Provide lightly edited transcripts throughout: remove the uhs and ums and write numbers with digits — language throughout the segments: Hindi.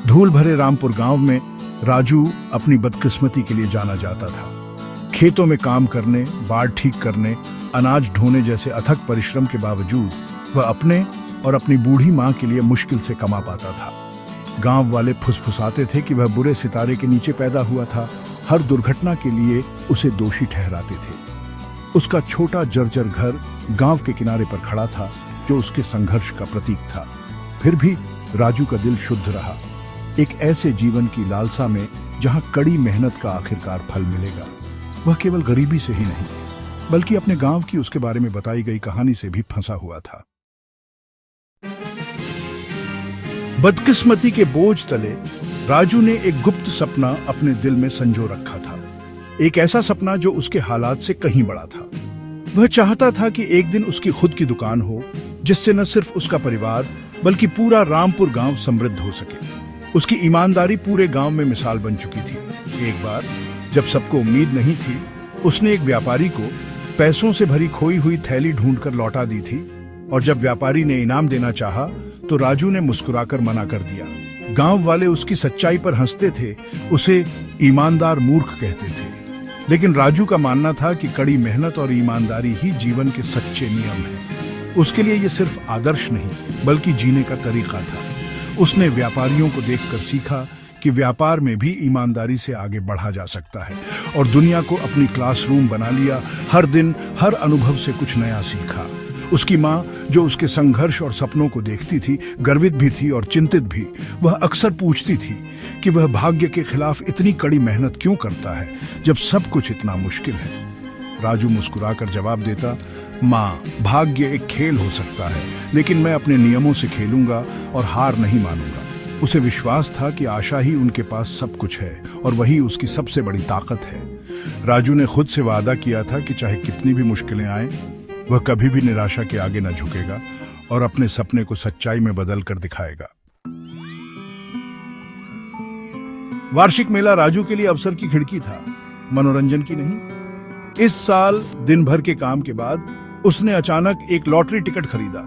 धूल भरे रामपुर गांव में राजू अपनी बदकिस्मती के लिए जाना जाता था। खेतों में काम करने, बाड़ ठीक करने, अनाज ढोने जैसे अथक परिश्रम के बावजूद वह अपने और अपनी बूढ़ी मां के लिए मुश्किल से कमा पाता था। गांव वाले फुसफुसाते थे कि वह बुरे सितारे के नीचे पैदा हुआ था। हर दुर्घटना के लिए उसे दोषी ठहराते थे। उसका छोटा जर्जर घर गांव के किनारे पर खड़ा था, जो उसके संघर्ष का प्रतीक था। फिर भी राजू का दिल शुद्ध रहा, एक ऐसे जीवन की लालसा में जहां कड़ी मेहनत का आखिरकार फल मिलेगा। वह केवल गरीबी से ही नहीं, बल्कि अपने गांव की उसके बारे में बताई गई कहानी से भी फंसा हुआ था। बदकिस्मती के बोझ तले राजू ने एक गुप्त सपना अपने दिल में संजो रखा था। एक ऐसा सपना जो उसके हालात से कहीं बड़ा था। वह चाहता था कि एक दिन उसकी खुद की दुकान हो, जिससे न सिर्फ उसका परिवार बल्कि पूरा रामपुर गांव समृद्ध हो सके। उसकी ईमानदारी पूरे गांव में मिसाल बन चुकी थी। एक बार जब सबको उम्मीद नहीं थी, उसने एक व्यापारी को पैसों से भरी खोई हुई थैली ढूंढकर लौटा दी थी, और जब व्यापारी ने इनाम देना चाहा तो राजू ने मुस्कुराकर मना कर दिया। गांव वाले उसकी सच्चाई पर हंसते थे, उसे ईमानदार मूर्ख कहते थे। लेकिन राजू का मानना था कि कड़ी मेहनत और ईमानदारी ही जीवन के सच्चे नियम हैं। उसके लिए ये सिर्फ आदर्श नहीं, बल्कि जीने का तरीका था। उसने व्यापारियों को देखकर सीखा कि व्यापार में भी ईमानदारी से आगे बढ़ा जा सकता है, और दुनिया को अपनी क्लासरूम बना लिया। हर दिन, हर अनुभव से कुछ नया सीखा। उसकी माँ, जो उसके संघर्ष और सपनों को देखती थी, गर्वित भी थी और चिंतित भी। वह अक्सर पूछती थी कि वह भाग्य के खिलाफ इतनी कड़ी मेहनत क्यों करता है, जब सब कुछ इतना मुश्किल है। राजू मुस्कुराकर जवाब देता, माँ, भाग्य एक खेल हो सकता है, लेकिन मैं अपने नियमों से खेलूंगा और हार नहीं मानूंगा। उसे विश्वास था कि आशा ही उनके पास सब कुछ है, और वही उसकी सबसे बड़ी ताकत है। राजू ने खुद से वादा किया था कि चाहे कितनी भी मुश्किलें आए, वह कभी भी निराशा के आगे न झुकेगा और अपने सपने को सच्चाई में बदल कर दिखाएगा। वार्षिक मेला राजू के लिए अवसर की खिड़की था, मनोरंजन की नहीं। इस साल दिन भर के काम के बाद उसने अचानक एक लॉटरी टिकट खरीदा।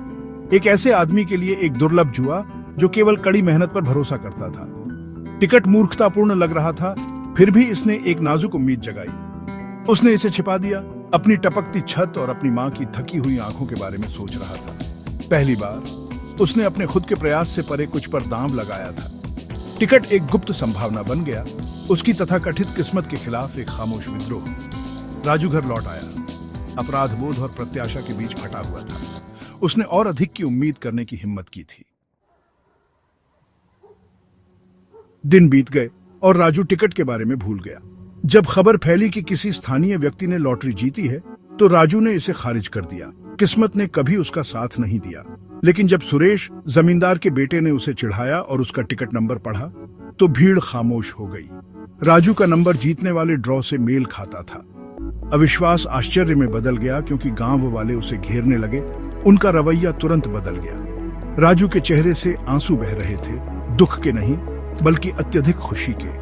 एक ऐसे आदमी के लिए एक दुर्लभ जुआ जो केवल कड़ी मेहनत पर भरोसा करता था। टिकट मूर्खतापूर्ण लग रहा था, फिर भी इसने एक नाजुक उम्मीद जगाई। उसने इसे छिपा दिया, अपनी टपकती छत और अपनी मां की थकी हुई आंखों के बारे में सोच रहा था। पहली बार उसने अपने खुद के प्रयास से परे कुछ पर दांव लगाया था। टिकट एक गुप्त संभावना बन गया, उसकी तथाकथित किस्मत के खिलाफ एक खामोश विद्रोह। राजू घर लौट आया, अपराध बोध और प्रत्याशा के बीच फटा हुआ था। उसने और अधिक की उम्मीद करने की हिम्मत की थी। दिन बीत गए और राजू टिकट के बारे में भूल गया। जब खबर फैली कि किसी स्थानीय व्यक्ति ने लॉटरी जीती है, तो राजू ने इसे खारिज कर दिया। किस्मत ने कभी उसका साथ नहीं दिया। लेकिन जब सुरेश, जमींदार के बेटे, ने उसे चिढ़ाया और उसका टिकट नंबर पढ़ा, तो भीड़ खामोश हो गई। राजू का नंबर जीतने वाले ड्रॉ से मेल खाता था। अविश्वास आश्चर्य में बदल गया, क्योंकि गांव वाले उसे घेरने लगे। उनका रवैया तुरंत बदल गया। राजू के चेहरे से आंसू बह रहे थे, दुख के नहीं, बल्कि अत्यधिक खुशी के।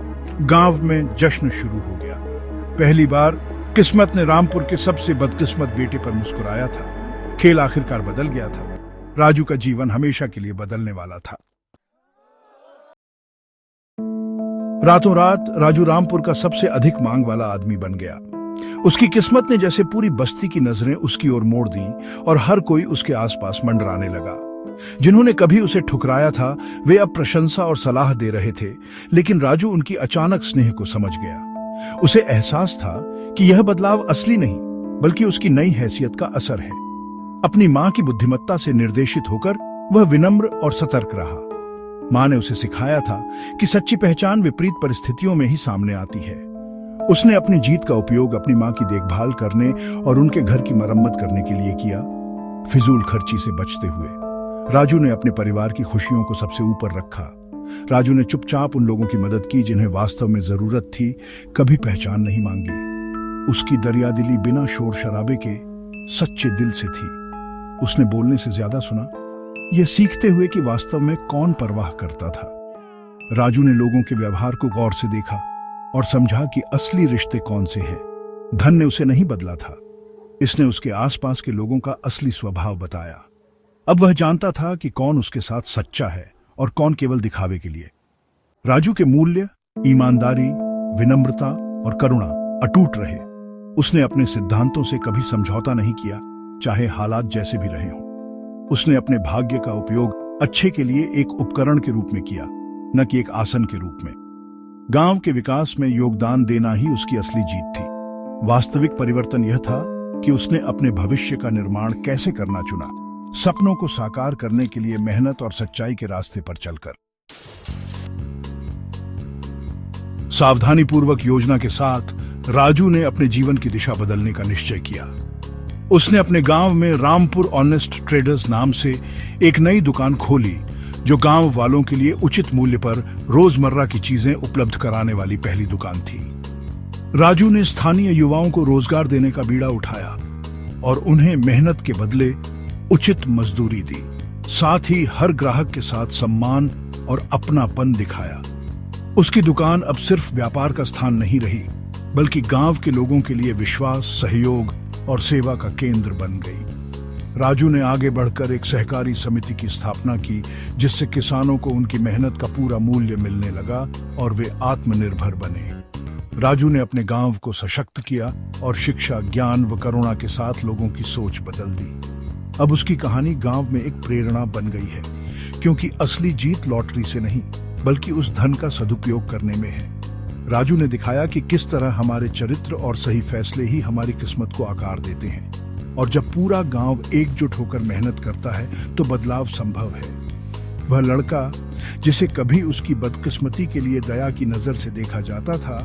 गांव में जश्न शुरू हो गया। पहली बार किस्मत ने रामपुर के सबसे बदकिस्मत बेटे पर मुस्कुराया था। खेल आखिरकार बदल गया था। राजू का जीवन हमेशा के लिए बदलने वाला था। रातों रात राजू रामपुर का सबसे अधिक मांग वाला आदमी बन गया। उसकी किस्मत ने जैसे पूरी बस्ती की नजरें उसकी ओर मोड़ दी, और हर कोई उसके आसपास मंडराने लगा। जिन्होंने कभी उसे ठुकराया था, वे अब प्रशंसा और सलाह दे रहे थे। लेकिन राजू उनकी अचानक स्नेह को समझ गया। उसे एहसास था कि यह बदलाव असली नहीं, बल्कि उसकी नई हैसियत का असर है। अपनी मां की बुद्धिमत्ता से निर्देशित होकर वह विनम्र और सतर्क रहा। मां ने उसे सिखाया था कि सच्ची पहचान विपरीत परिस्थितियों में ही सामने आती है। उसने अपनी जीत का उपयोग अपनी मां की देखभाल करने और उनके घर की मरम्मत करने के लिए किया, फिजूल खर्ची से बचते हुए। राजू ने अपने परिवार की खुशियों को सबसे ऊपर रखा। राजू ने चुपचाप उन लोगों की मदद की जिन्हें वास्तव में जरूरत थी, कभी पहचान नहीं मांगी। उसकी दरियादिली बिना शोर शराबे के सच्चे दिल से थी। उसने बोलने से ज्यादा सुना, यह सीखते हुए कि वास्तव में कौन परवाह करता था। राजू ने लोगों के व्यवहार को गौर से देखा और समझा कि असली रिश्ते कौन से हैं। धन ने उसे नहीं बदला था, इसने उसके आसपास के लोगों का असली स्वभाव बताया। अब वह जानता था कि कौन उसके साथ सच्चा है और कौन केवल दिखावे के लिए। राजू के मूल्य ईमानदारी, विनम्रता और करुणा अटूट रहे। उसने अपने सिद्धांतों से कभी समझौता नहीं किया, चाहे हालात जैसे भी रहे हों। उसने अपने भाग्य का उपयोग अच्छे के लिए एक उपकरण के रूप में किया, न कि एक आसन के रूप में। गांव के विकास में योगदान देना ही उसकी असली जीत थी। वास्तविक परिवर्तन यह था कि उसने अपने भविष्य का निर्माण कैसे करना चुना, सपनों को साकार करने के लिए मेहनत और सच्चाई के रास्ते पर चलकर। सावधानीपूर्वक योजना के साथ राजू ने अपने जीवन की दिशा बदलने का निश्चय किया। उसने अपने गांव में रामपुर ऑनेस्ट ट्रेडर्स नाम से एक नई दुकान खोली, जो गांव वालों के लिए उचित मूल्य पर रोजमर्रा की चीजें उपलब्ध कराने वाली पहली दुकान थी। राजू ने स्थानीय युवाओं को रोजगार देने का बीड़ा उठाया और उन्हें मेहनत के बदले उचित मजदूरी दी। साथ ही हर ग्राहक के साथ सम्मान और अपनापन दिखाया। उसकी दुकान अब सिर्फ व्यापार का स्थान नहीं रही, बल्कि गांव के लोगों के लिए विश्वास, सहयोग और सेवा का केंद्र बन गई। राजू ने आगे बढ़कर एक सहकारी समिति की स्थापना की, जिससे किसानों को उनकी मेहनत का पूरा मूल्य मिलने लगा और वे आत्मनिर्भर बने। राजू ने अपने गांव को सशक्त किया और शिक्षा, ज्ञान व करुणा के साथ लोगों की सोच बदल दी। अब उसकी कहानी गांव में एक प्रेरणा बन गई है, क्योंकि असली जीत लॉटरी से नहीं, बल्कि उस धन का सदुपयोग करने में है। राजू ने दिखाया कि किस तरह हमारे चरित्र और सही फैसले ही हमारी किस्मत को आकार देते हैं, और जब पूरा गांव एकजुट होकर मेहनत करता है तो बदलाव संभव है। वह लड़का जिसे कभी उसकी बदकिस्मती के लिए दया की नजर से देखा जाता था,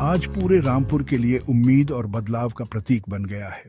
आज पूरे रामपुर के लिए उम्मीद और बदलाव का प्रतीक बन गया है।